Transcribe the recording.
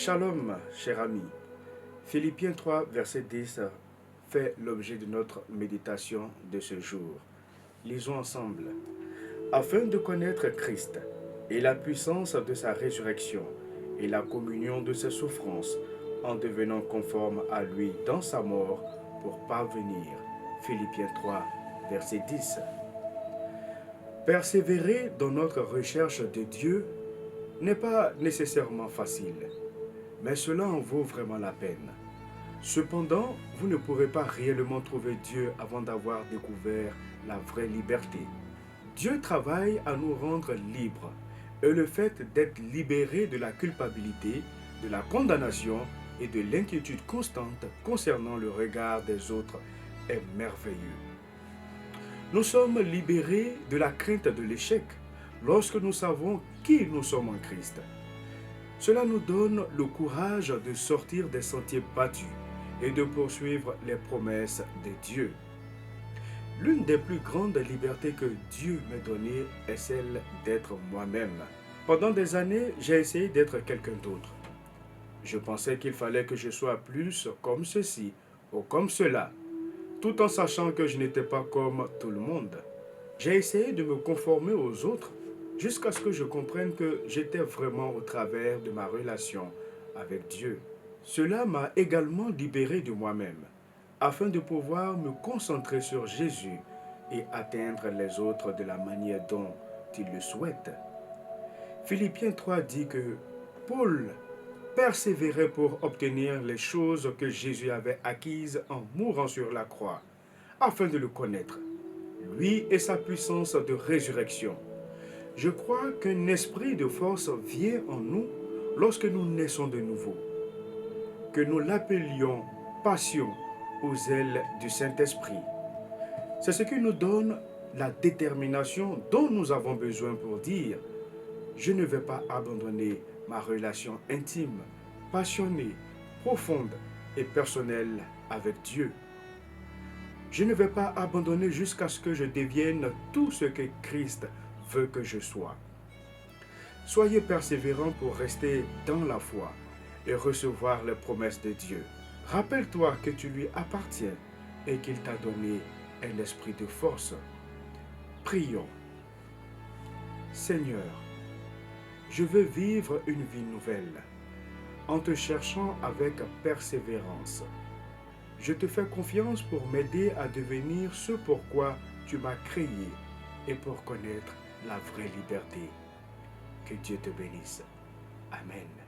Shalom, cher ami. Philippiens 3, verset 10 fait l'objet de notre méditation de ce jour. Lisons ensemble. Afin de connaître Christ et la puissance de sa résurrection et la communion de ses souffrances, en devenant conforme à lui dans sa mort pour parvenir. Philippiens 3, verset 10. Persévérer dans notre recherche de Dieu n'est pas nécessairement facile, mais cela en vaut vraiment la peine. Cependant, vous ne pourrez pas réellement trouver Dieu avant d'avoir découvert la vraie liberté. Dieu travaille à nous rendre libres, et le fait d'être libéré de la culpabilité, de la condamnation et de l'inquiétude constante concernant le regard des autres est merveilleux. Nous sommes libérés de la crainte de l'échec lorsque nous savons qui nous sommes en Christ. Cela nous donne le courage de sortir des sentiers battus et de poursuivre les promesses de Dieu. L'une des plus grandes libertés que Dieu m'a données est celle d'être moi-même. Pendant des années, j'ai essayé d'être quelqu'un d'autre. Je pensais qu'il fallait que je sois plus comme ceci ou comme cela, tout en sachant que je n'étais pas comme tout le monde. J'ai essayé de me conformer aux autres jusqu'à ce que je comprenne que j'étais vraiment au travers de ma relation avec Dieu. Cela m'a également libéré de moi-même, afin de pouvoir me concentrer sur Jésus et atteindre les autres de la manière dont il le souhaite. Philippiens 3 dit que Paul persévérait pour obtenir les choses que Jésus avait acquises en mourant sur la croix, afin de le connaître, lui et sa puissance de résurrection. Je crois qu'un esprit de force vient en nous lorsque nous naissons de nouveau. Que nous l'appelions passion aux ailes du Saint-Esprit. C'est ce qui nous donne la détermination dont nous avons besoin pour dire « Je ne vais pas abandonner ma relation intime, passionnée, profonde et personnelle avec Dieu. Je ne vais pas abandonner jusqu'à ce que je devienne tout ce que Christ veut que je sois. » Soyez persévérants pour rester dans la foi et recevoir les promesses de Dieu. Rappelle-toi que tu lui appartiens et qu'il t'a donné un esprit de force. Prions. Seigneur, je veux vivre une vie nouvelle en te cherchant avec persévérance. Je te fais confiance pour m'aider à devenir ce pourquoi tu m'as créé et pour connaître la vraie liberté. Que Dieu te bénisse. Amen.